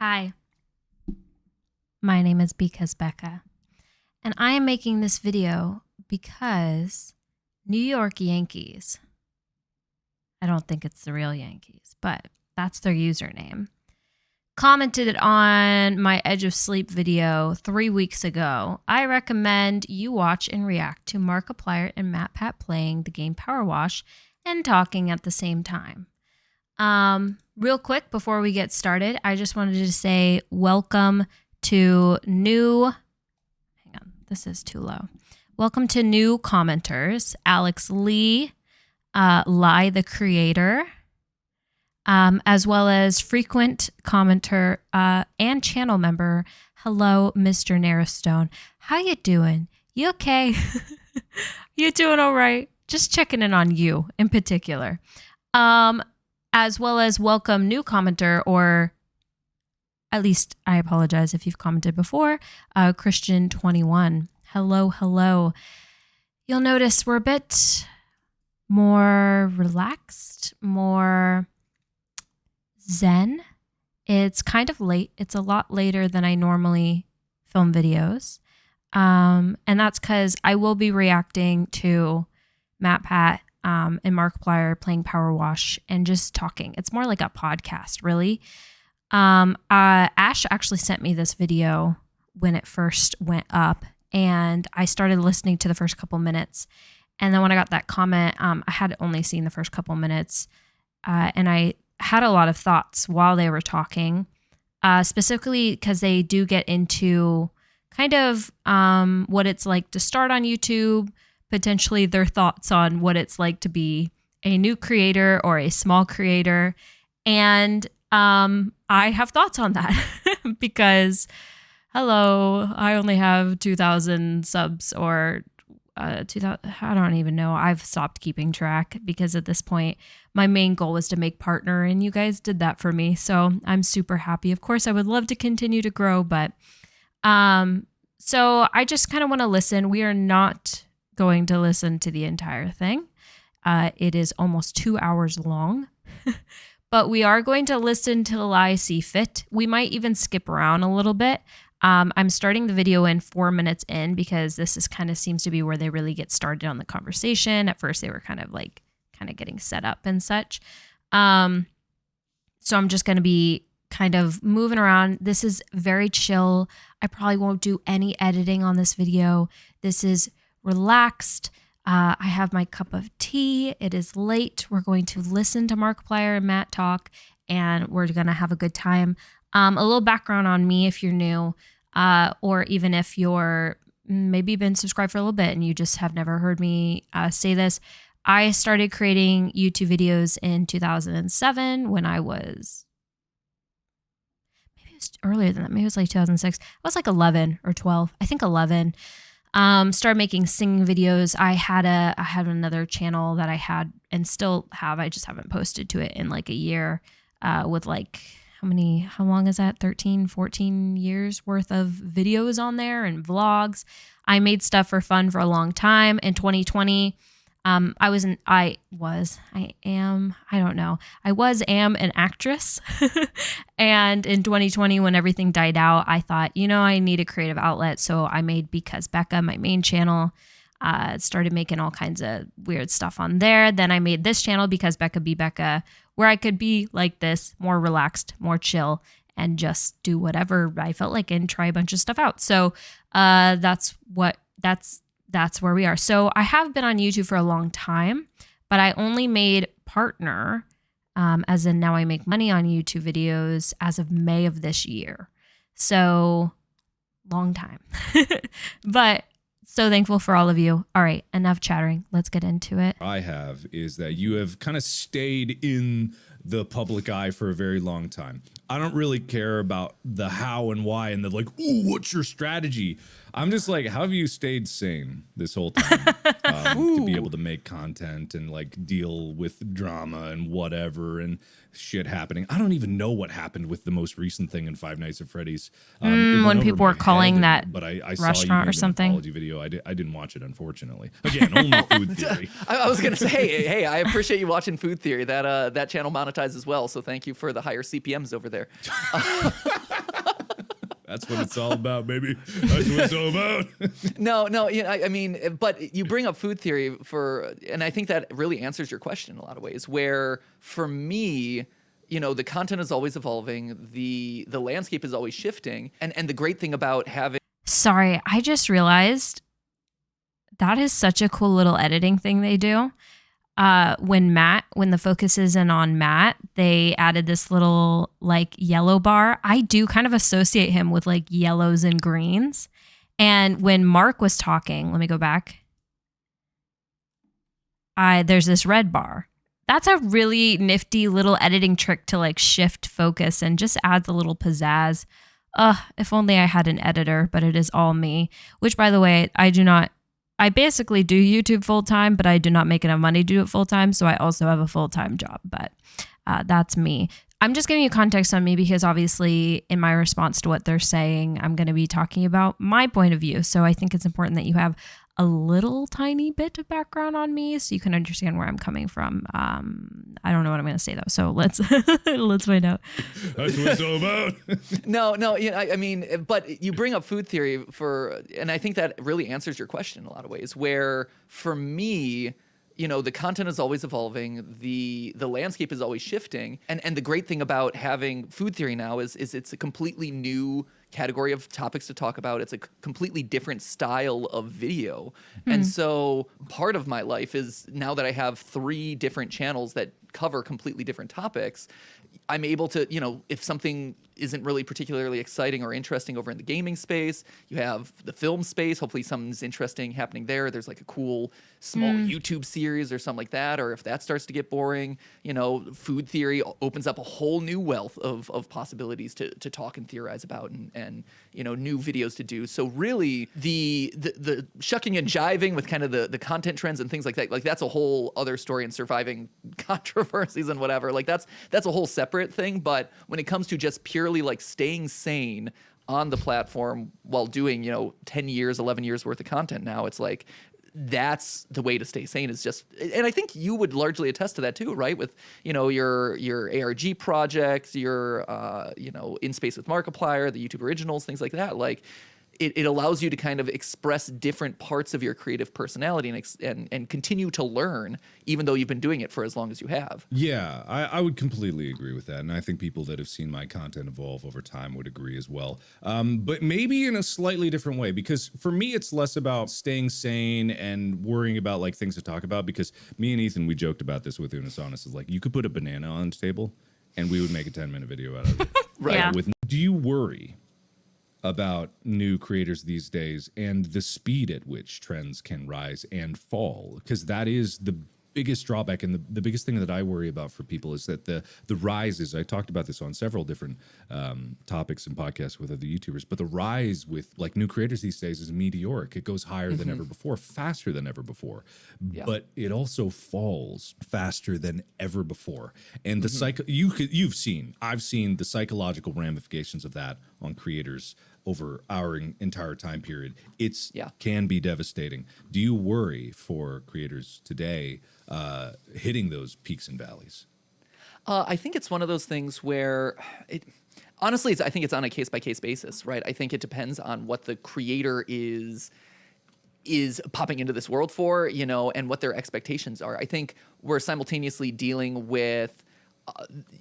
Hi, my name is Because Becca, and I am making this video because New York Yankees, I don't think it's the real Yankees, but that's their username, commented on my Edge of Sleep video 3 weeks ago. I recommend you watch and react to Markiplier and MatPat playing the game Powerwash and talking at the same time. Real quick, before we get started, I just wanted to say welcome to new Welcome to new commenters, Alex Lee, Lai the Creator, as well as frequent commenter and channel member, hello, Mr. Narrowstone. How you doing? You okay? You doing all right? Just checking in on you in particular. As well as welcome new commenter, or at least I apologize if you've commented before, Christian21. Hello. You'll notice we're a bit more relaxed, more zen. It's kind of late. It's a lot later than I normally film videos. And that's because I will be reacting to MatPat and Markiplier playing Powerwash and just talking. It's more like a podcast, really. Ash actually sent me this video when it first went up, and I started listening to the first couple minutes. And then when I got that comment, I had only seen the first couple minutes, and I had a lot of thoughts while they were talking, specifically because they do get into kind of what it's like to start on YouTube, potentially their thoughts on what it's like to be a new creator or a small creator. And I have thoughts on that because, hello, I only have 2,000 subs or 2,000. I don't even know. I've stopped keeping track because at this point, my main goal was to make partner, and you guys did that for me. So I'm super happy. Of course, I would love to continue to grow, but so I just kind of want to listen. We are not going to listen to the entire thing. It is almost 2 hours long, but we are going to listen till I see fit. We might even skip around a little bit. I'm starting the video in 4 minutes in because this is kind of seems to be where they really get started on the conversation. At first, they were kind of getting set up and such. So I'm just going to be kind of moving around. This is very chill. I probably won't do any editing on this video. This is relaxed. I have my cup of tea. It is late. We're going to listen to Markiplier and Matt talk, and we're going to have a good time. A little background on me if you're new, or even if you're maybe been subscribed for a little bit and you just have never heard me say this. I started creating YouTube videos in 2007 when I was, maybe it was earlier than that. Maybe it was like 2006. I was like 11 or 12. I think 11. Started making singing videos. I had another channel that I had and still have. I just haven't posted to it in like a year, with like, how long is that? 13, 14 years worth of videos on there and vlogs. I made stuff for fun for a long time. In 2020, I was an actress. And in 2020, when everything died out, I thought, I need a creative outlet. So I made Because Becca, my main channel, started making all kinds of weird stuff on there. Then I made this channel, Because Becca Be Becca, where I could be like this, more relaxed, more chill, and just do whatever I felt like and try a bunch of stuff out. So that's where we are. So I have been on YouTube for a long time, but I only made partner, as in now I make money on YouTube videos as of May of this year. So long time, but so thankful for all of you. All right, enough chattering. Let's get into it. I have is that you have kind of stayed in the public eye for a very long time. I don't really care about the how and why and the like, ooh, what's your strategy? I'm just like, how have you stayed sane this whole time to be able to make content and like deal with drama and whatever and shit happening? I don't even know what happened with the most recent thing in Five Nights at Freddy's. When people were calling that but I restaurant saw you or something. an apology video. I didn't watch it, unfortunately. Again, only Food Theory. I was gonna say, hey, I appreciate you watching Food Theory. That channel monetizes well, so thank you for the higher CPMs over there. That's what it's all about, baby. That's what it's all about. No, I mean, but you bring up food theory and I think that really answers your question in a lot of ways, where for me, the content is always evolving, the landscape is always shifting, and the great thing about having... Sorry, I just realized that is such a cool little editing thing they do. When the focus is in on Matt, they added this little like yellow bar. I do kind of associate him with like yellows and greens. And when Mark was talking, let me go back. There's this red bar. That's a really nifty little editing trick to like shift focus and just adds a little pizzazz. If only I had an editor, but it is all me. Which, by the way, I basically do YouTube full time, but I do not make enough money to do it full time. So I also have a full time job, but that's me. I'm just giving you context on me because obviously in my response to what they're saying, I'm going to be talking about my point of view. So I think it's important that you have a little tiny bit of background on me so you can understand where I'm coming from. I don't know what I'm going to say though. So let's find out. That's what it's all about. No, I mean, but you bring up food theory and I think that really answers your question in a lot of ways, where for me, the content is always evolving, the landscape is always shifting, and the great thing about having food theory now is it's a completely new category of topics to talk about. It's a completely different style of video. And so part of my life is, now that I have 3 different channels that cover completely different topics, I'm able to, if something isn't really particularly exciting or interesting over in the gaming space, you have the film space. Hopefully something's interesting happening there. There's like a cool small YouTube series or something like that. Or if that starts to get boring, food theory opens up a whole new wealth of possibilities to talk and theorize about and new videos to do. So really the shucking and jiving with kind of the content trends and things like that, like that's a whole other story, and surviving controversies and whatever. Like that's a whole separate thing. But when it comes to just purely like staying sane on the platform while doing 10 years 11 years worth of content now, it's like that's the way to stay sane, is just, and I think you would largely attest to that too, right? With your ARG projects, your In Space with Markiplier, the YouTube originals, things like that. Like it allows you to kind of express different parts of your creative personality and continue to learn, even though you've been doing it for as long as you have. Yeah, I would completely agree with that. And I think people that have seen my content evolve over time would agree as well. But maybe in a slightly different way, because for me, it's less about staying sane and worrying about like things to talk about, because me and Ethan, we joked about this with Unis Honest, is like, you could put a banana on the table and we would make a 10-minute video out of it. Right. Yeah. Do you worry about new creators these days and the speed at which trends can rise and fall? Because that is the biggest drawback, and the biggest thing that I worry about for people is that the rises, I talked about this on several different topics and podcasts with other YouTubers, but the rise with like new creators these days is meteoric. It goes higher than ever before, faster than ever before, but it also falls faster than ever before. And the I've seen the psychological ramifications of that on creators over our entire time period. Can be devastating. Do you worry for creators today hitting those peaks and valleys? I think it's one of those things where honestly, I think it's on a case-by-case basis, right? I think it depends on what the creator is popping into this world for, and what their expectations are. I think we're simultaneously dealing with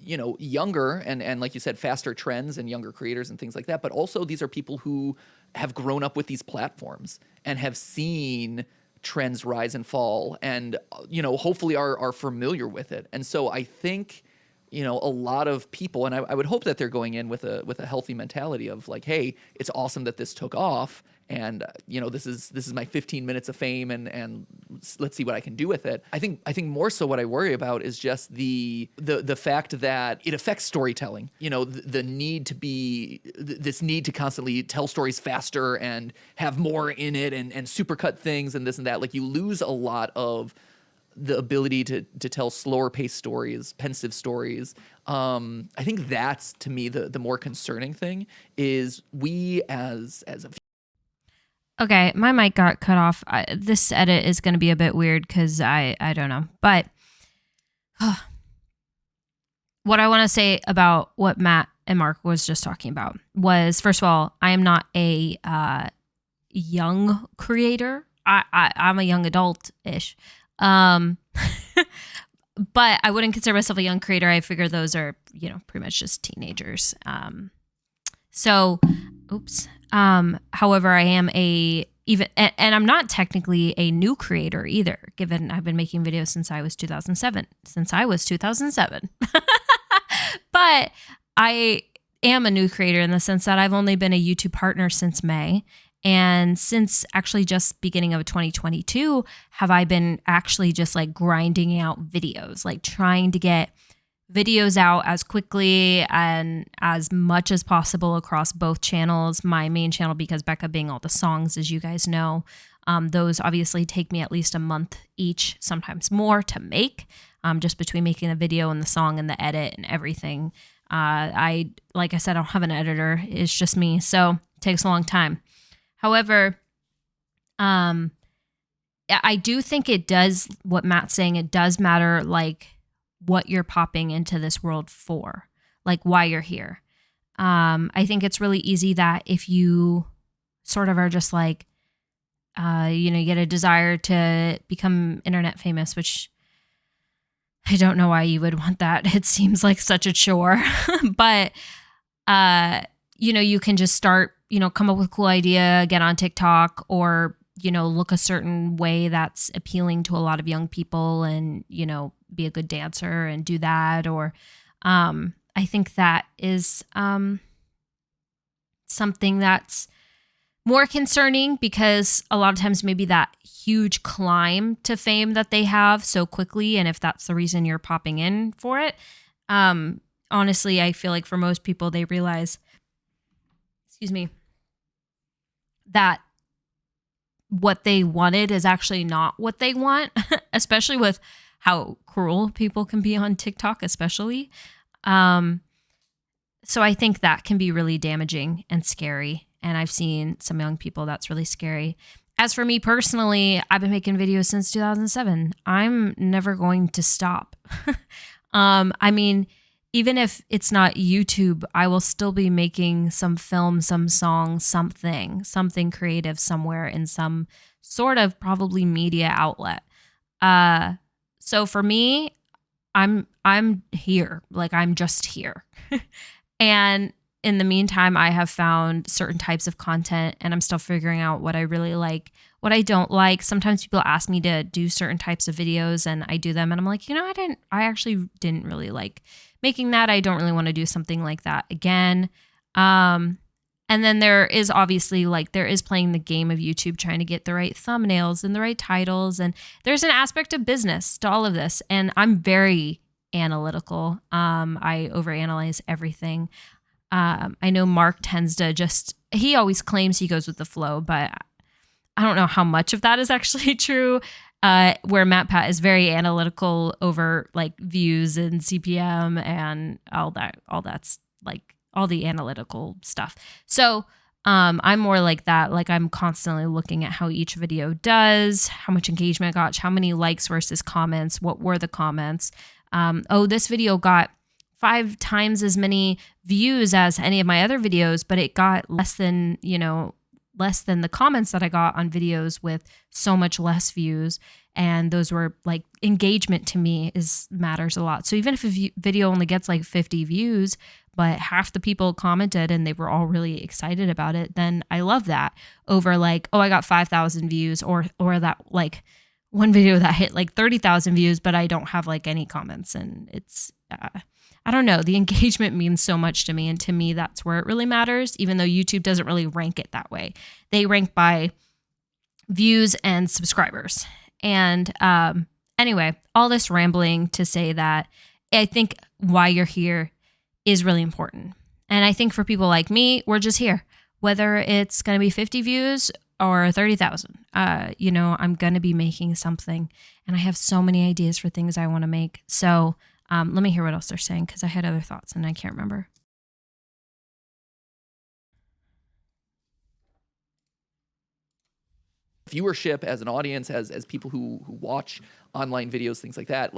younger and like you said, faster trends and younger creators and things like that. But also these are people who have grown up with these platforms and have seen trends rise and fall and, hopefully are familiar with it. And so I think, a lot of people, and I would hope that they're going in with a healthy mentality of like, hey, it's awesome that this took off. And this is my 15 minutes of fame, and let's see what I can do with it. I think more so what I worry about is just the fact that it affects storytelling. The need to constantly tell stories faster and have more in it and supercut things and this and that. Like you lose a lot of the ability to tell slower paced stories, pensive stories. I think that's, to me, the more concerning thing is we as a... Okay, my mic got cut off. This edit is going to be a bit weird because I don't know. But what I want to say about what Matt and Mark was just talking about was, first of all, I am not a young creator. I'm a young adult-ish. But I wouldn't consider myself a young creator. I figure those are, pretty much just teenagers. However, I am and I'm not technically a new creator either, given I've been making videos since I was 2007. But I am a new creator in the sense that I've only been a YouTube partner since May. And since actually just beginning of 2022, have I been actually just like grinding out videos, like trying to get videos out as quickly and as much as possible across both channels. My main channel, because Becca being all the songs, as you guys know, those obviously take me at least a month each, sometimes more to make, just between making the video and the song and the edit and everything. Like I said, I don't have an editor. It's just me. So it takes a long time. However, I do think it does, what Matt's saying, it does matter, like, what you're popping into this world for, like why you're here. I think it's really easy that if you sort of are just like, you get a desire to become internet famous, which I don't know why you would want that. It seems like such a chore, but, you can just start, come up with a cool idea, get on TikTok, or, look a certain way that's appealing to a lot of young people and, be a good dancer and do that. Or I think that is something that's more concerning, because a lot of times maybe that huge climb to fame that they have so quickly, and if that's the reason you're popping in for it, honestly, I feel like for most people, they realize, that what they wanted is actually not what they want, especially with how cruel people can be on TikTok, especially. So I think that can be really damaging and scary. And I've seen some young people that's really scary. As for me personally, I've been making videos since 2007. I'm never going to stop. I mean, even if it's not YouTube, I will still be making some film, some song, something creative somewhere in some sort of probably media outlet. So for me, I'm here, like I'm just here. And in the meantime, I have found certain types of content, and I'm still figuring out what I really like, what I don't like. Sometimes people ask me to do certain types of videos, and I do them, and I'm like, I actually didn't really like making that. I don't really want to do something like that again. And then there is obviously there is playing the game of YouTube, trying to get the right thumbnails and the right titles. And there's an aspect of business to all of this. And I'm very analytical. I overanalyze everything. I know Mark tends to he always claims he goes with the flow, but I don't know how much of that is actually true. Where MatPat is very analytical over views and CPM and all that's all the analytical stuff. So I'm more like that. I'm constantly looking at how each video does, how much engagement it got, how many likes versus comments, what were the comments. This video got 5 times as many views as any of my other videos, but it got less than the comments that I got on videos with so much less views. And those were engagement to me matters a lot. So even if a video only gets 50 views, but half the people commented and they were all really excited about it, then I love that over I got 5,000 views or that one video that hit 30,000 views, but I don't have any comments. And it's, I don't know, the engagement means so much to me. And to me, that's where it really matters, even though YouTube doesn't really rank it that way. They rank by views and subscribers. And anyway, all this rambling to say that I think why you're here is really important. And I think for people like me, we're just here, whether it's going to be 50 views or 30,000. I'm going to be making something, and I have so many ideas for things I want to make. So let me hear what else they're saying, because I had other thoughts and I can't remember. Viewership as an audience, as people who watch online videos, things like that,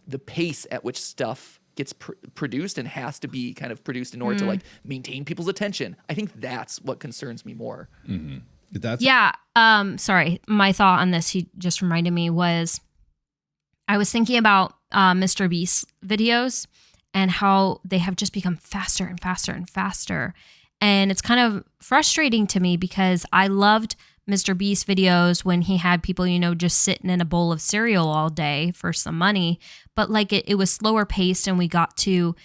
the pace at which stuff gets produced and has to be kind of produced in order to like maintain people's attention. I think that's what concerns me more. Yeah. Sorry. My thought on this, he just reminded me, was I was thinking about Mr. Beast videos and how they have just become faster and faster and faster. And it's kind of frustrating to me because I loved Mr. Beast videos when he had people, you know, just sitting in a bowl of cereal all day for some money. But like it was slower paced and we got to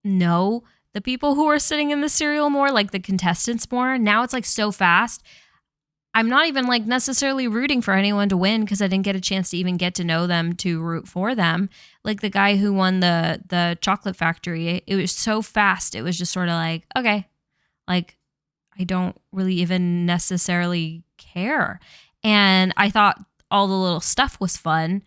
know the people who were sitting in the cereal more, like the contestants more. Now it's like so fast. I'm not even like necessarily rooting for anyone to win because I didn't get a chance to even get to know them to root for them. Like the guy who won the chocolate factory, it was so fast. It was just sort of like, okay, like I don't really even necessarily care. And I thought all the little stuff was fun.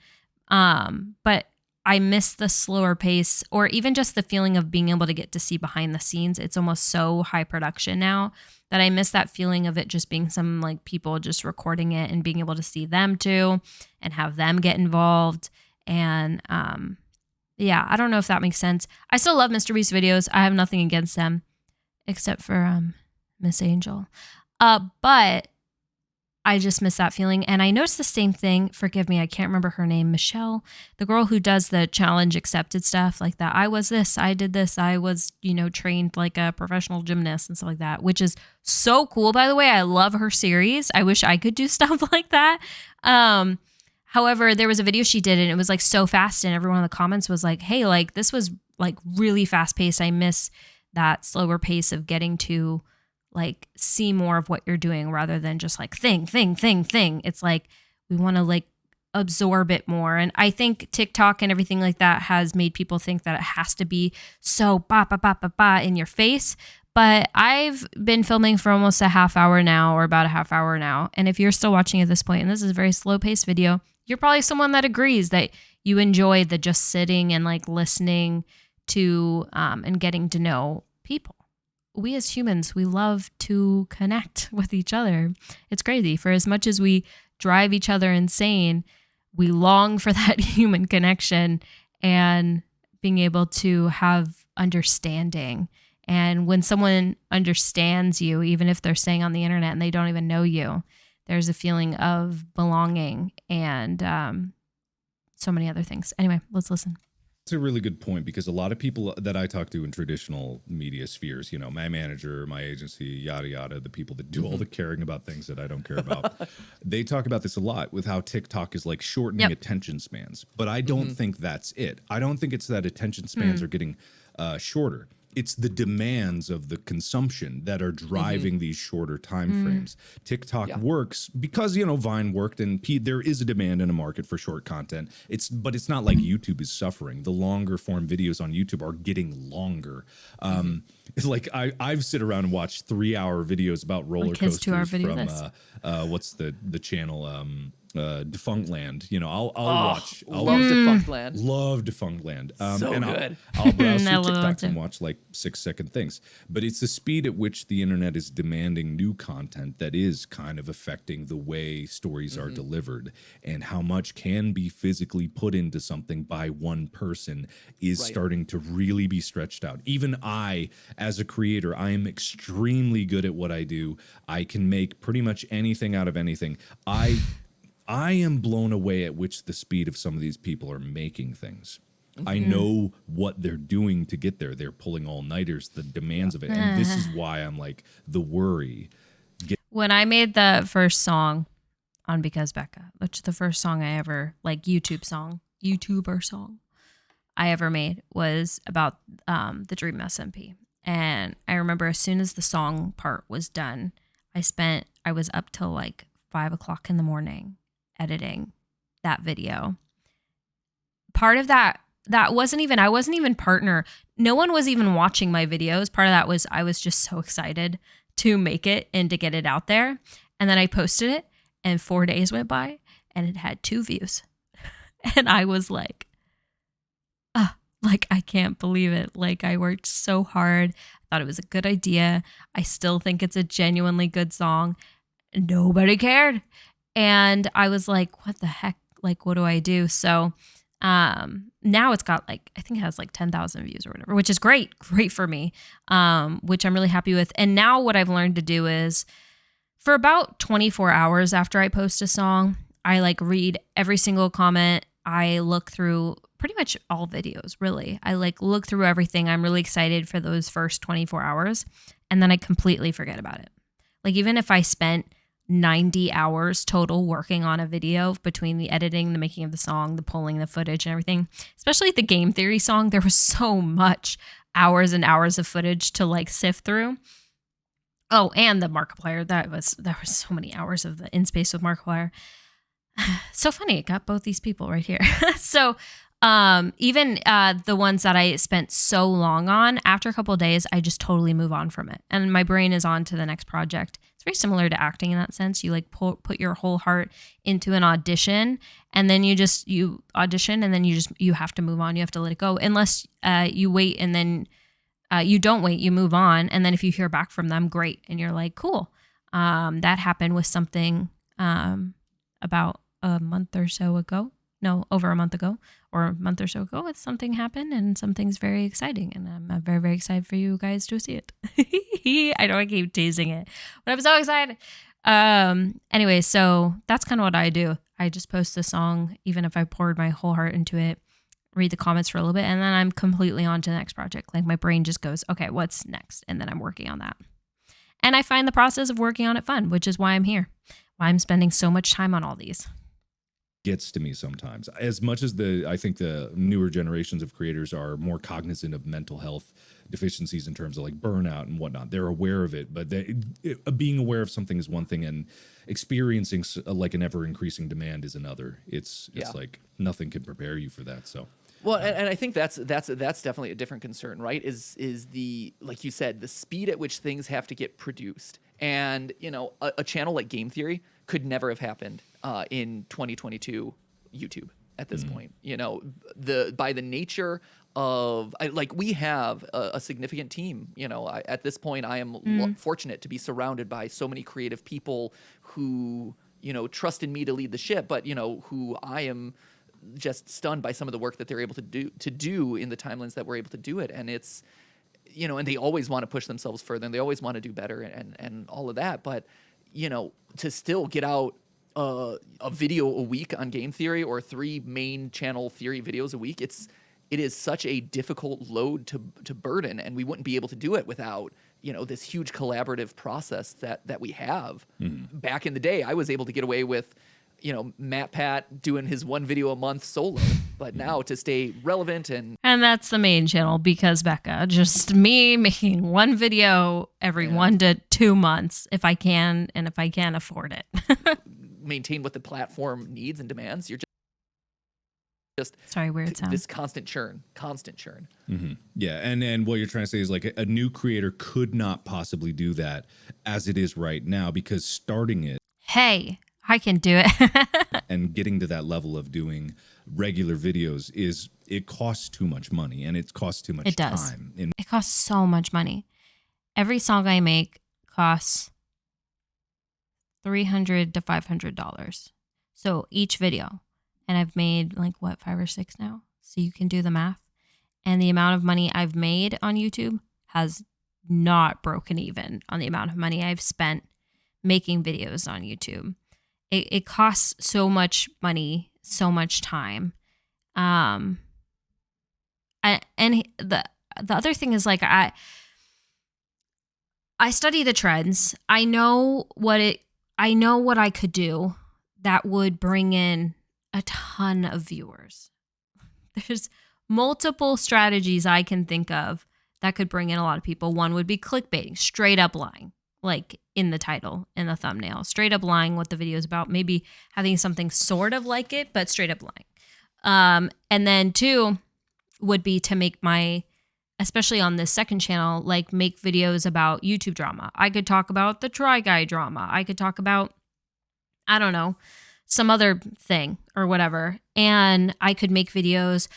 But I miss the slower pace or even just the feeling of being able to get to see behind the scenes. It's almost so high production now that I miss that feeling of it just being some like people just recording it and being able to see them too and have them get involved. And yeah, I don't know if that makes sense. I still love Mr. Beast videos. I have nothing against them except for Miss Angel. But I just miss that feeling. And I noticed the same thing. Forgive me, I can't remember her name. Michelle, the girl who does the challenge accepted stuff like that. I was this, I did this. I was, you know, trained like a professional gymnast and stuff like that, which is so cool. By the way, I love her series. I wish I could do stuff like that. However, there was a video she did and it was like so fast. And everyone in the comments was like, hey, like this was like really fast paced. I miss that slower pace of getting to like see more of what you're doing rather than just like thing. It's like we want to like absorb it more. And I think TikTok and everything like that has made people think that it has to be so ba in your face. But I've been filming for almost a half hour now or about a half hour now. And if you're still watching at this point, and this is a very slow paced video, you're probably someone that agrees that you enjoy the just sitting and like listening to and getting to know people. We as humans, we love to connect with each other. It's crazy. For as much as we drive each other insane, we long for that human connection and being able to have understanding. And when someone understands you, even if they're saying on the internet and they don't even know you, there's a feeling of belonging and so many other things. Anyway, let's listen. That's a really good point because a lot of people that I talk to in traditional media spheres, you know, my manager, my agency, yada, yada, the people that do all the caring about things that I don't care about, they talk about this a lot with how TikTok is like shortening attention spans. But I don't think that's it. I don't think it's that attention spans are getting shorter. It's the demands of the consumption that are driving these shorter time frames. TikTok works because, you know, Vine worked and there is a demand in a market for short content. But it's not like YouTube is suffering. The longer form videos on YouTube are getting longer. It's like I've sit around and watched 3-hour videos about roller coasters from what's the channel Defunctland. You know, I'll watch. I'll love Defunctland. Love Defunctland. So and good. I'll browse through TikToks and watch like 6-second things. But it's the speed at which the internet is demanding new content that is kind of affecting the way stories are delivered, and how much can be physically put into something by one person is starting to really be stretched out. Even I, as a creator, I am extremely good at what I do. I can make pretty much anything out of anything. I am blown away at which the speed of some of these people are making things. I know what they're doing to get there. They're pulling all-nighters, the demands of it. And this is why I'm like, the worry. When I made the first song on Because Becca, which is the first song I ever, like YouTuber song I ever made, was about the Dream SMP. And I remember as soon as the song part was done, I was up till like 5 o'clock in the morning editing that video. Part of that I wasn't even partner. No one was even watching my videos. Part of that was I was just so excited to make it and to get it out there. And then I posted it and 4 days went by and it had 2 views. And I was like, I can't believe it. Like I worked so hard. I thought it was a good idea. I still think it's a genuinely good song. Nobody cared. And I was like, what the heck? Like, what do I do? So Now it's got like, I think it has like 10,000 views or whatever, which is great for me, which I'm really happy with. And now what I've learned to do is for about 24 hours after I post a song, I like read every single comment. I look through pretty much all videos, really. I like look through everything. I'm really excited for those first 24 hours. And then I completely forget about it. Like even if I spent 90 hours total working on a video between the editing, the making of the song, the pulling the footage and everything, especially the game theory song, there was so much hours and hours of footage to like sift through. Oh, and the Markiplier, there was so many hours of the In Space with Markiplier. So funny, it got both these people right here. So even the ones that I spent so long on, after a couple of days, I just totally move on from it. And my brain is on to the next project. It's very similar to acting in that sense. You like put your whole heart into an audition, and then you audition, and then you have to move on. You have to let it go, unless you wait, and then you don't wait. You move on, and then if you hear back from them, great, and you're like, cool. That happened with something about a month or so ago. No, over a month ago or a month or so ago, something happened and something's very exciting. And I'm very, very excited for you guys to see it. I know I keep teasing it, but I'm so excited. Anyway, so that's kind of what I do. I just post a song, even if I poured my whole heart into it, read the comments for a little bit, and then I'm completely on to the next project. Like my brain just goes, okay, what's next? And then I'm working on that. And I find the process of working on it fun, which is why I'm here, why I'm spending so much time on all these. Gets to me sometimes. As much as I think the newer generations of creators are more cognizant of mental health deficiencies in terms of like burnout and whatnot, they're aware of it, but being aware of something is one thing, and experiencing like an ever increasing demand is another. It's like nothing can prepare you for that. So. Well, and I think that's definitely a different concern, right? Is the, like you said, the speed at which things have to get produced. And, you know, a channel like Game Theory could never have happened in 2022 YouTube at this point. You know, by the nature of, we have a significant team. You know, at this point, I am fortunate to be surrounded by so many creative people who, you know, trusted me to lead the ship, but, you know, who I am just stunned by some of the work that they're able to do in the timelines that we're able to do it. And it's, you know, and they always want to push themselves further, and they always want to do better and all of that. But, you know, to still get out a video a week on Game Theory, or 3 main channel theory videos a week, it is such a difficult load to burden, and we wouldn't be able to do it without, you know, this huge collaborative process that we have. Back in the day, I was able to get away with, you know, MatPat doing his 1 video a month solo, but now to stay relevant and that's the main channel, because Becca, just me making 1 video every 1 to 2 months if I can, and if I can afford it. maintain what the platform needs and demands. You're just sorry, weird sound. This constant churn. Yeah, and what you're trying to say is like a new creator could not possibly do that as it is right now, because starting it. Hey, I can do it. And getting to that level of doing regular videos it costs too much money, and it costs too much time. It costs so much money. Every song I make costs $300 to $500. So each video, and I've made like 5 or 6 now. So you can do the math. And the amount of money I've made on YouTube has not broken even on the amount of money I've spent making videos on YouTube. It costs so much money, so much time. And the other thing is, like, I study the trends. I know what I could do that would bring in a ton of viewers. There's multiple strategies I can think of that could bring in a lot of people. One would be clickbaiting, straight up lying, like in the title, in the thumbnail, straight up lying what the video is about, maybe having something sort of like it, but straight up lying. And then 2 would be to make especially on this second channel, like make videos about YouTube drama. I could talk about the Try Guy drama. I could talk about, I don't know, some other thing or whatever. And I could make videos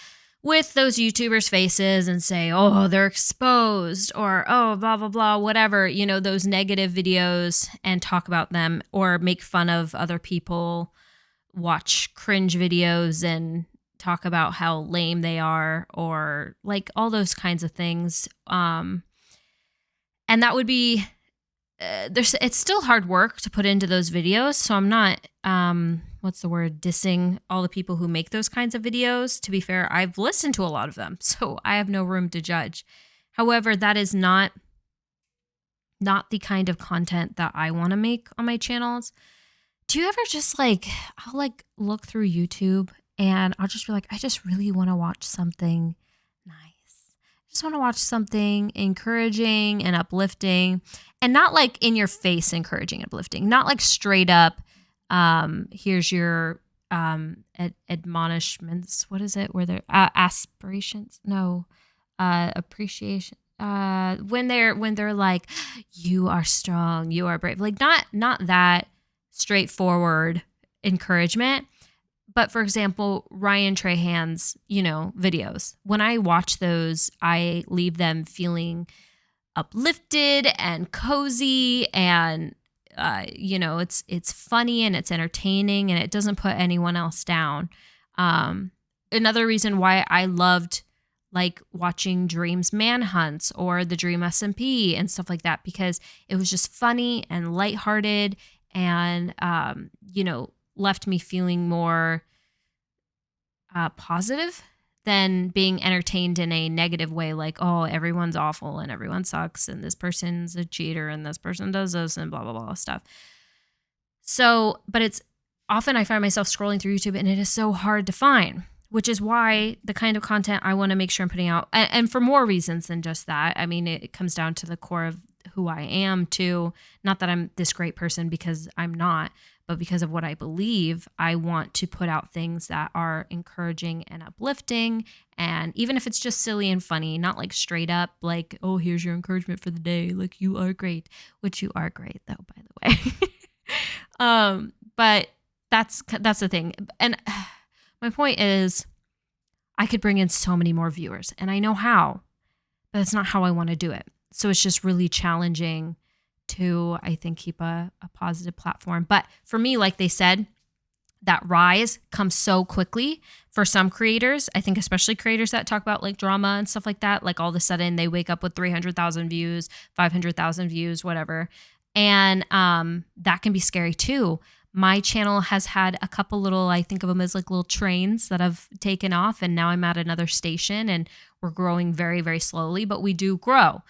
with those YouTubers' faces and say, oh, they're exposed, or, oh, blah, blah, blah, whatever, you know, those negative videos, and talk about them, or make fun of other people, watch cringe videos and talk about how lame they are or like all those kinds of things. And that would be, it's still hard work to put into those videos. So I'm not, dissing all the people who make those kinds of videos. To be fair, I've listened to a lot of them, so I have no room to judge. However, that is not the kind of content that I want to make on my channels. Do you ever just I'll look through YouTube and I'll just be like, I just really want to watch something nice. I just want to watch something encouraging and uplifting, and not like in your face encouraging and uplifting, not like straight up, here's your admonishments. What is it? Where they're aspirations? No, appreciation. When they're like, you are strong, you are brave. Like not that straightforward encouragement. But for example, Ryan Trahan's, videos, when I watch those, I leave them feeling uplifted and cozy, and it's funny and it's entertaining and it doesn't put anyone else down. Another reason why I loved watching Dream's manhunts or the Dream SMP and stuff like that, because it was just funny and lighthearted and left me feeling more positive than being entertained in a negative way, like, oh, everyone's awful and everyone sucks and this person's a cheater and this person does this and blah, blah, blah stuff. So, but it's often I find myself scrolling through YouTube and it is so hard to find, which is why the kind of content I want to make sure I'm putting out, and for more reasons than just that. I mean, it comes down to the core of who I am too. Not that I'm this great person, because I'm not, but because of what I believe, I want to put out things that are encouraging and uplifting. And even if it's just silly and funny, not like straight up like, oh, here's your encouragement for the day, like you are great, which you are great though, by the way. But that's the thing. And my point is, I could bring in so many more viewers, and I know how, but that's not how I want to do it. So it's just really challenging to, I think, keep a positive platform. But for me, like they said, that rise comes so quickly for some creators. I think especially creators that talk about like drama and stuff like that. Like all of a sudden they wake up with 300,000 views, 500,000 views, whatever. And that can be scary too. My channel has had a couple little, I think of them as like little trains that have taken off. And now I'm at another station and we're growing very, very slowly, but we do grow.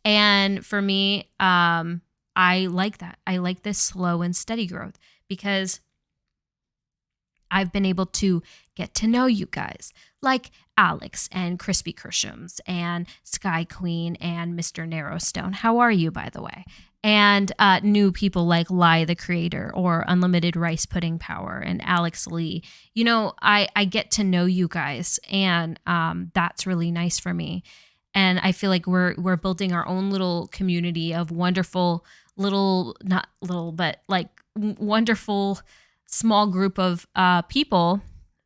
And for me, I like that. I like this slow and steady growth because I've been able to get to know you guys like Alex and Crispy Kershams and Sky Queen and Mr. Narrowstone. How are you, by the way? And new people like Lai the Creator or Unlimited Rice Pudding Power and Alex Lee. I get to know you guys, and that's really nice for me. And I feel like we're building our own little community of wonderful not little, but like wonderful small group of people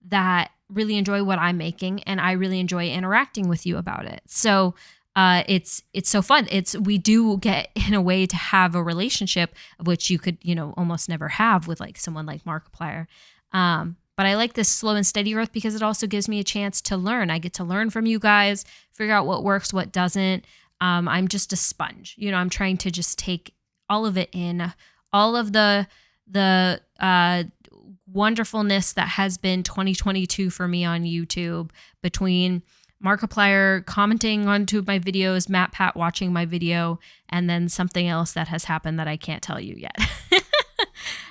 that really enjoy what I'm making, and I really enjoy interacting with you about it. So it's so fun. We do get in a way to have a relationship of which you could almost never have with like someone like Markiplier. But I like this slow and steady growth because it also gives me a chance to learn. I get to learn from you guys, figure out what works, what doesn't. I'm just a sponge. I'm trying to just take all of it in, all of the wonderfulness that has been 2022 for me on YouTube, between Markiplier commenting on two of my videos, MatPat watching my video, and then something else that has happened that I can't tell you yet.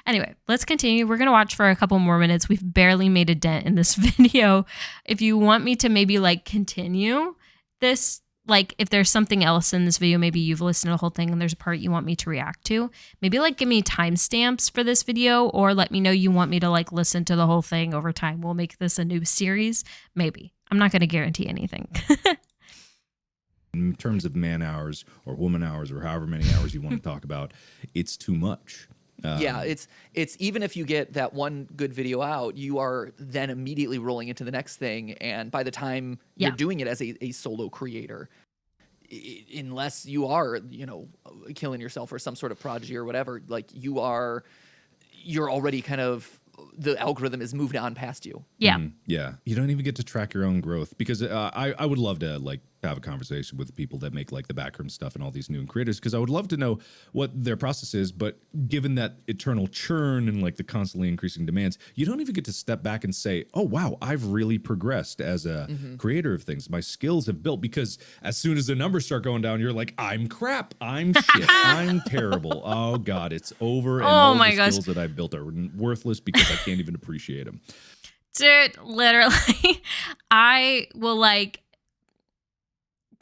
Anyway, let's continue. We're going to watch for a couple more minutes. We've barely made a dent in this video. If you want me to maybe like continue this, like if there's something else in this video, maybe you've listened to the whole thing and there's a part you want me to react to, maybe like give me timestamps for this video, or let me know you want me to like listen to the whole thing over time. We'll make this a new series. Maybe. I'm not going to guarantee anything. In terms of man hours or woman hours or however many hours you want to talk about, it's too much. Yeah, it's even if you get that one good video out, you are then immediately rolling into the next thing. And by the time you're doing it as a solo creator, unless you are, killing yourself or some sort of prodigy or whatever, like you're already kind of the algorithm is moved on past you. Yeah. Yeah. You don't even get to track your own growth because I would love to like have a conversation with people that make like the backroom stuff and all these new creators because I would love to know what their process is. But given that eternal churn and like the constantly increasing demands, you don't even get to step back and say, oh, wow, I've really progressed as a creator of things. My skills have built because as soon as the numbers start going down, you're like, I'm crap. I'm shit. I'm terrible. Oh, God, it's over. And all my the gosh. skills that I built are worthless because I can't even appreciate them. Dude, literally, I will like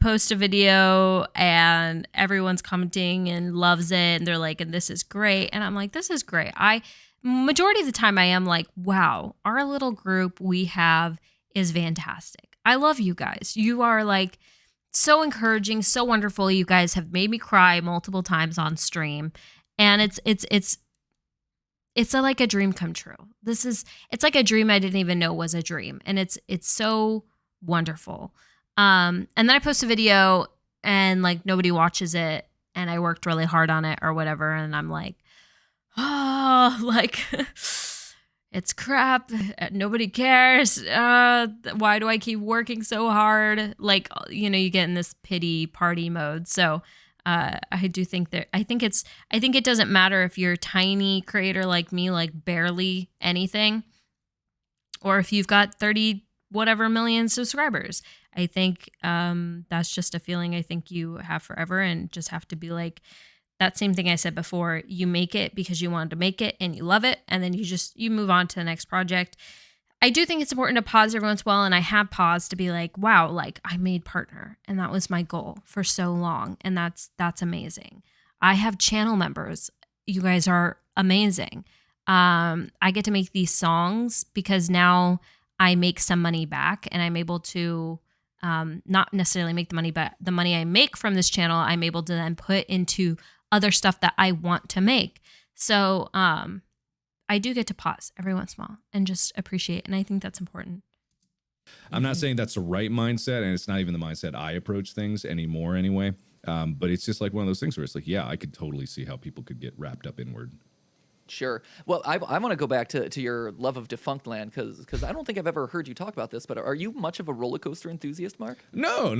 post a video and everyone's commenting and loves it. And they're like, and this is great. And I'm like, this is great. Majority of the time I am like, wow, our little group we have is fantastic. I love you guys. You are like so encouraging, so wonderful. You guys have made me cry multiple times on stream. And it's like a dream come true. It's like a dream I didn't even know was a dream. And it's so wonderful. And then I post a video and like nobody watches it and I worked really hard on it or whatever. And I'm like, oh, like it's crap. Nobody cares. Why do I keep working so hard? Like, you know, you get in this pity party mode. So I do think that I think it doesn't matter if you're a tiny creator like me, like barely anything, or if you've got 30 whatever million subscribers. I think that's just a feeling I think you have forever and just have to be like that same thing I said before. You make it because you wanted to make it and you love it. And then you move on to the next project. I do think it's important to pause every once in a while. And I have paused to be like, wow, like I made partner and that was my goal for so long. And that's amazing. I have channel members. You guys are amazing. I get to make these songs because now I make some money back and I'm able to not necessarily make the money, but the money I make from this channel, I'm able to then put into other stuff that I want to make. So I do get to pause every once in a while and just appreciate. And I think that's important. I'm not saying that's the right mindset, and it's not even the mindset I approach things anymore anyway. But it's just like one of those things where it's like, yeah, I could totally see how people could get wrapped up inward. Sure. Well, I want to go back to your love of Defunct Land because I don't think I've ever heard you talk about this, but are you much of a roller coaster enthusiast, Mark? No.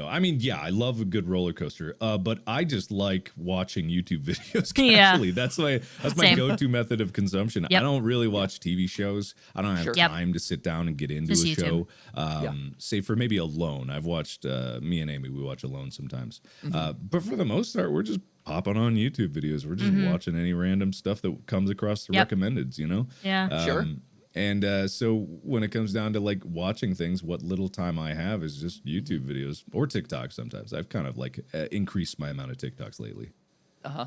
I mean, yeah, I love a good roller coaster, but I just like watching YouTube videos casually. Yeah. That's my Same. go-to method of consumption. Yep. I don't really watch TV shows. I don't have Sure. time to sit down and get into Just a YouTube. show. Say for maybe Alone. I've watched me and Amy. We watch Alone sometimes, but for the most part, we're just popping on YouTube videos. We're just watching any random stuff that comes across the recommendeds, you know? Yeah. Sure. And so when it comes down to like watching things, what little time I have is just YouTube videos or TikTok sometimes. I've kind of like increased my amount of TikToks lately.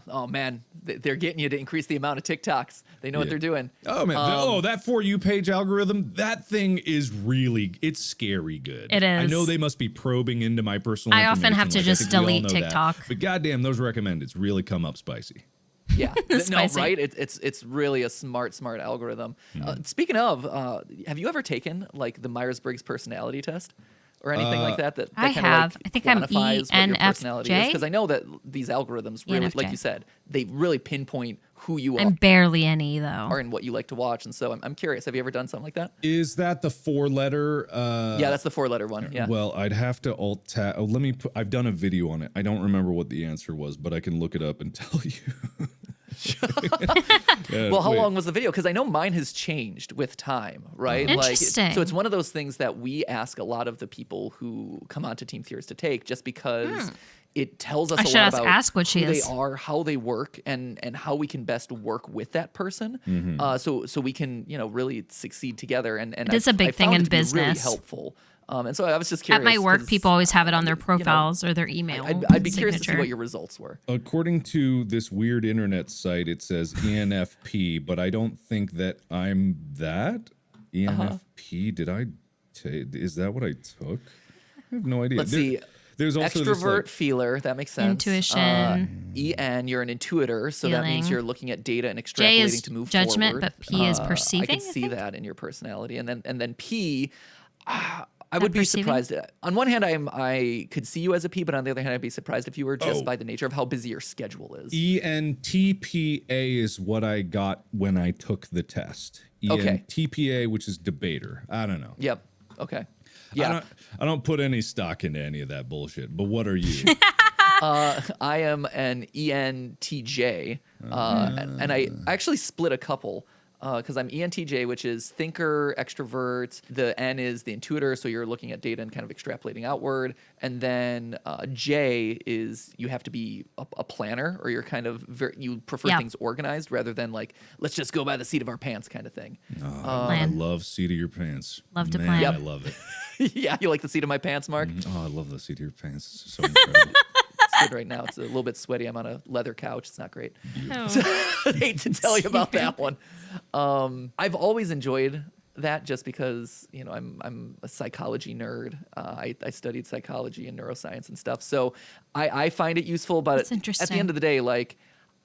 Oh, man. They're getting you to increase the amount of TikToks. They know what they're doing. Oh, man. That For You page algorithm, that thing is it's scary good. It is. I know they must be probing into my personal I often have to information, just I think we all delete know that. TikTok. But goddamn, those recommendeds really come up spicy. Yeah. No, Spicy. right? It's really a smart algorithm. Speaking of, have you ever taken like the Myers-Briggs personality test? Or anything like that I kind have. of like I think I'm quantifies what your personality is? ENFJ. Because I know that these algorithms really, like ENFJ. you said, they really pinpoint who you I'm are barely any though. and what you like to watch. And so I'm curious, have you ever done something like that? Is that the 4-letter? Yeah, that's the 4-letter one. Yeah. Well, I'd have to alt tab. Oh, I've done a video on it. I don't remember what the answer was, but I can look it up and tell you. Well, how long was the video? Because I know mine has changed with time, right? Interesting. So it's one of those things that we ask a lot of the people who come onto Team Tiers to take, just because it tells us I a should lot ask about Ask what she who is. they are, how they work, and how we can best work with that person. So we can really succeed together. And It's a big I thing found in it to be really business. helpful. And so I was just curious. At my work, 'cause, people always have it on their you know, profiles or their email. I'd be curious to see signature. what your results were. According to this weird internet site, it says ENFP, but I don't think that I'm that. ENFP, did I take? Is that what I took? I have no idea. Let's see. There's also Extrovert, this, feeler, that makes sense. Intuition. EN, you're an intuitor, so that means Feeling. you're looking at data and J extrapolating is to move judgment, forward. but P is perceiving. I can see that in your personality, and then P. I would be perceiving? surprised. On one hand, I could see you as a P, but on the other hand, I'd be surprised if you were just Oh. by the nature of how busy your schedule is. ENTPA is what I got when I took the test. Okay. ENTPA, which is debater. I don't know. Yep. Okay. Yeah. I don't put any stock into any of that bullshit. But what are you? I am an ENTJ, and I actually split a couple because I'm ENTJ, which is thinker, extrovert. The N is the intuitor, so you're looking at data and kind of extrapolating outward. And then J is you have to be a planner, or you're kind of you prefer Yeah. things organized rather than like let's just go by the seat of our pants kind of thing. I Plan. love seat of your pants. Love to Man, plan. I Yep. love it. Yeah, you like the seat of my pants, Mark? Oh, I love the seat of your pants. It's so incredible. It's good right now. It's a little bit sweaty. I'm on a leather couch. It's not great. Oh. I hate to tell you about that one. I've always enjoyed that just because I'm a psychology nerd. I studied psychology and neuroscience and stuff, so I find it useful. But That's at interesting. the end of the day, like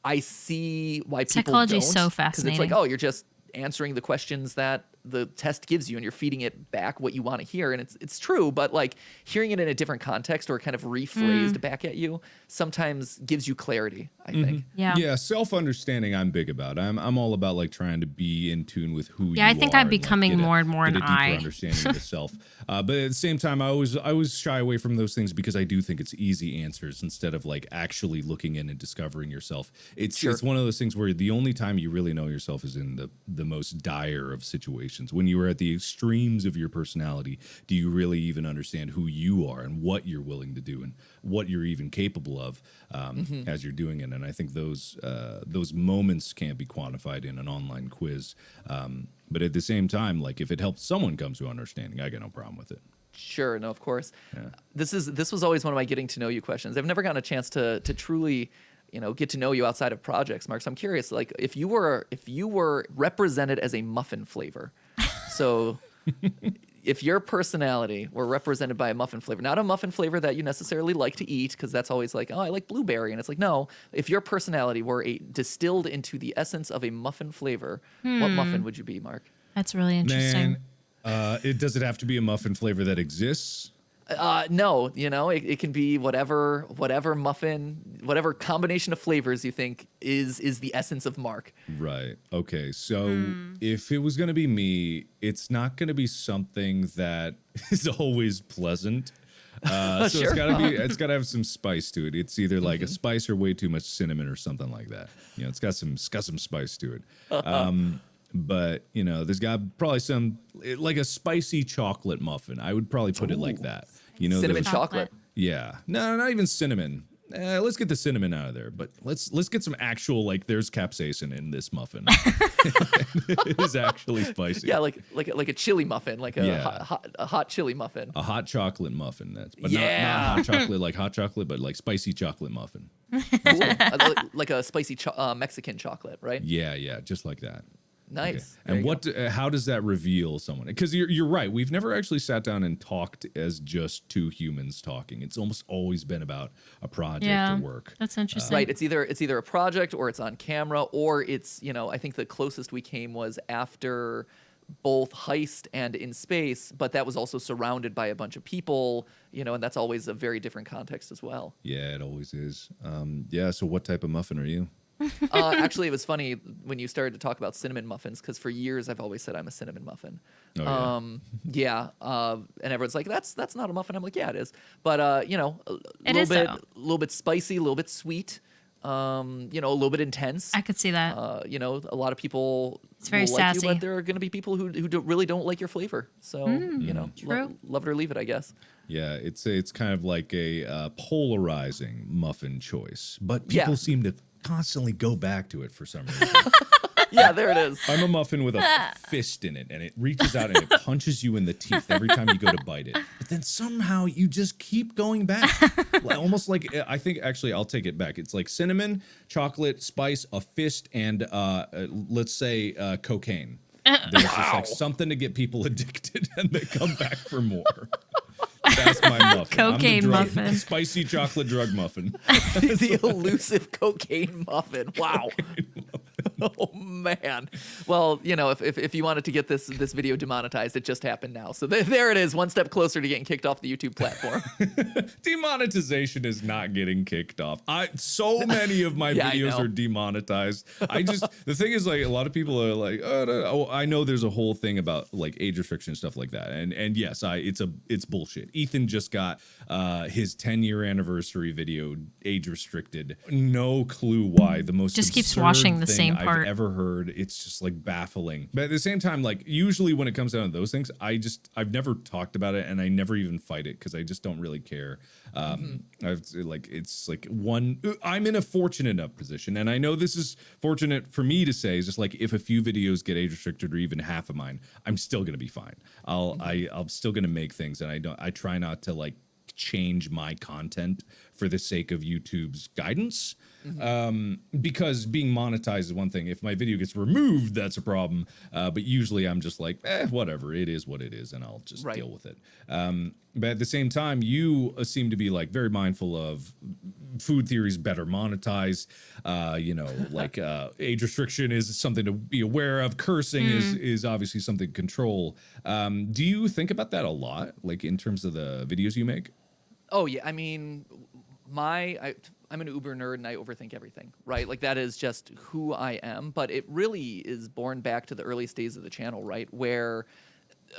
I see why people Psychology don't. is so 'cause it's like, fascinating. oh, you're just answering the questions that the test gives you and you're feeding it back what you want to hear, and it's true, but like hearing it in a different context or kind of rephrased back at you sometimes gives you clarity, I think. Yeah. Yeah, self-understanding I'm big about. I'm all about like trying to be in tune with who you are. Yeah, I think I'm and, like, becoming get a- more and more get an a deeper I. understanding of the self. But at the same time, I always shy away from those things because I do think it's easy answers instead of like actually looking in and discovering yourself. It's one of those things where the only time you really know yourself is in the most dire of situations. When you are at the extremes of your personality, do you really even understand who you are and what you're willing to do and what you're even capable of as you're doing it? And I think those moments can't be quantified in an online quiz. But at the same time, like if it helps someone come to understanding, I got no problem with it. Sure, no, of course. Yeah. This was always one of my getting to know you questions. I've never gotten a chance to truly, get to know you outside of projects, Mark. So I'm curious, like if you were represented as a muffin flavor, so if your personality were represented by a muffin flavor, not a muffin flavor that you necessarily like to eat, because that's always like, oh, I like blueberry, and it's like, no, if your personality were distilled into the essence of a muffin flavor, what muffin would you be, Mark? That's really interesting. Man, does it have to be a muffin flavor that exists? No, it can be whatever muffin, whatever combination of flavors you think is the essence of Mark. Right. Okay. So if it was going to be me, it's not going to be something that is always pleasant. So Sure. it's got to have some spice to it. It's either like a spice or way too much cinnamon or something like that. It's got some spice to it. But there's got probably some like a spicy chocolate muffin. I would probably put it like that. Cinnamon those- chocolate. Yeah. No, not even cinnamon. Let's get the cinnamon out of there, but let's get some actual like there's capsaicin in this muffin. It is actually spicy. Yeah, like a chili muffin, like a Yeah. hot chili muffin. A hot chocolate muffin. But Yeah. not hot chocolate like hot chocolate, but like spicy chocolate muffin. Cool. Like a spicy Mexican chocolate, right? Yeah, just like that. Nice. Okay. There And you go. how does that reveal someone? Because you're right. We've never actually sat down and talked as just two humans talking. It's almost always been about a project Yeah. or work. That's interesting. Right. It's either a project or it's on camera or it's I think the closest we came was after both Heist and In Space, but that was also surrounded by a bunch of people, and that's always a very different context as well. Yeah, it always is. Yeah. So what type of muffin are you? Actually, it was funny when you started to talk about cinnamon muffins because for years I've always said I'm a cinnamon muffin. Oh, yeah. And everyone's like, "That's not a muffin." I'm like, "Yeah, it is." But a It is, though. little bit spicy, a little bit sweet, a little bit intense. I could see that. A lot of people It's very will like you, sassy. but there are going to be people who really don't like your flavor. So True. love it or leave it, I guess. Yeah, it's kind of like a polarizing muffin choice, but people Yeah. seem to constantly go back to it for some reason. Yeah, there it is. I'm a muffin with a fist in it, and it reaches out and it punches you in the teeth every time you go to bite it. But then somehow you just keep going back. Almost like, I think, actually, I'll take it back. It's like cinnamon, chocolate, spice, a fist, and let's say cocaine. There's just like something to get people addicted, and they come back for more. That's my muffin. I'm the Cocaine drug- muffin. Spicy chocolate drug muffin. The elusive cocaine muffin. Wow. Oh man. Well, you know, if you wanted to get this video demonetized, it just happened now. So there it is, one step closer to getting kicked off the YouTube platform. Demonetization is not getting kicked off. So many of my Yeah, videos I know. are demonetized. The thing is, like, a lot of people are like, oh, I know there's a whole thing about like age restriction and stuff like that. And yes, it's bullshit. Ethan just got his 10-year anniversary video age restricted. No clue why. The most Just keeps absurd watching the thing same I've part. ever heard. It's just like baffling. But at the same time, like, usually when it comes down to those things, I've never talked about it, and I never even fight it because I just don't really care. I'm in a fortunate enough position, and I know this is fortunate for me to say, is just like, if a few videos get age restricted or even half of mine, I'm still gonna be fine. I'm still gonna make things, and I try not to like change my content for the sake of YouTube's guidance. Because being monetized is one thing. If my video gets removed, that's a problem. But usually I'm just like, whatever, it is what it is, and I'll just deal with it. But at the same time, you seem to be like very mindful of food theories better monetized. Like age restriction is something to be aware of. Cursing is obviously something to control. Do you think about that a lot, like in terms of the videos you make? Oh yeah, I mean, I'm an Uber nerd and I overthink everything, right? Like that is just who I am. But it really is born back to the earliest days of the channel, right? Where,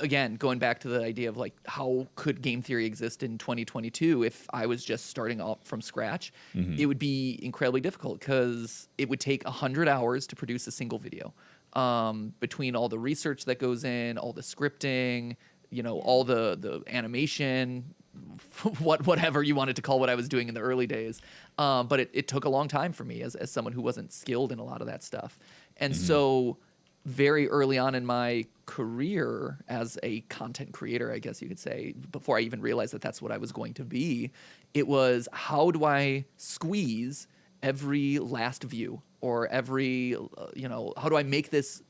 again, going back to the idea of like, how could game theory exist in 2022 if I was just starting off from scratch? It would be incredibly difficult because it would take 100 hours to produce a single video. Between all the research that goes in, all the scripting, you know, all the animation, whatever you wanted to call what I was doing in the early days. But it took a long time for me as someone who wasn't skilled in a lot of that stuff. And so very early on in my career as a content creator, I guess you could say, before I even realized that that's what I was going to be, it was, how do I squeeze every last view or every, how do I make this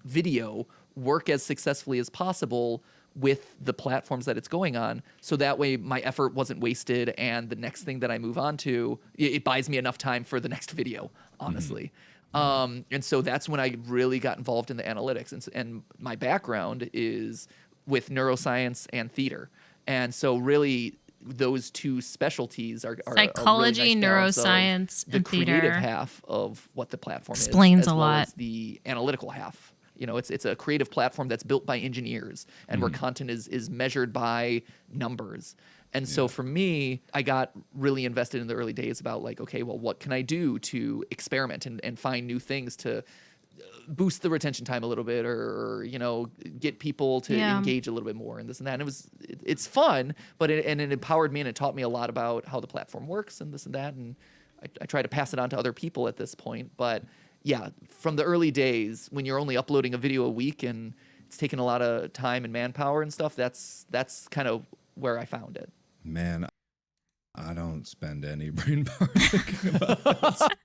video work as successfully as possible with the platforms that it's going on, so that way my effort wasn't wasted, and the next thing that I move on to, it buys me enough time for the next video, honestly. And so that's when I really got involved in the analytics, and my background is with neuroscience and theater, and so really those two specialties are psychology, a really nice neuroscience, the and creative theater. half of what the platform Explains is, as a well lot. as the analytical half. You know, it's a creative platform that's built by engineers, and where content is measured by numbers. And so for me, I got really invested in the early days about like, okay, well, what can I do to experiment and find new things to boost the retention time a little bit, or get people to engage a little bit more and this and that. And it's fun, but it empowered me, and it taught me a lot about how the platform works and this and that. And I try to pass it on to other people at this point, but yeah, from the early days when you're only uploading a video a week and it's taking a lot of time and manpower and stuff, that's kind of where I found it. Man, I don't spend any brain power thinking about that.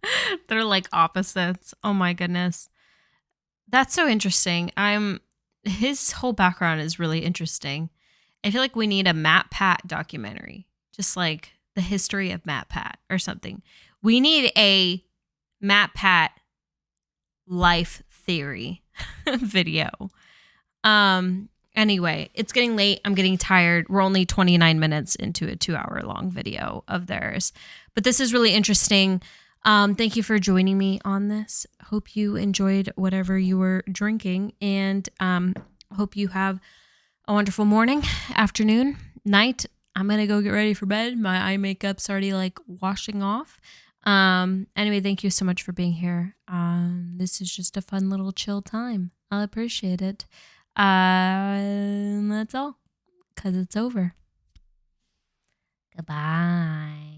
They're like opposites. Oh my goodness. That's so interesting. His whole background is really interesting. I feel like we need a MatPat documentary, just like the history of MatPat or something. We need a MatPat life theory video. Anyway, it's getting late. I'm getting tired. We're only 29 minutes into a 2-hour long video of theirs, but this is really interesting. Thank you for joining me on this. Hope you enjoyed whatever you were drinking, and hope you have a wonderful morning, afternoon, night. I'm gonna go get ready for bed. My eye makeup's already like washing off. Anyway, thank you so much for being here. This is just a fun little chill time. I'll appreciate it. That's all, 'cause it's over. Goodbye.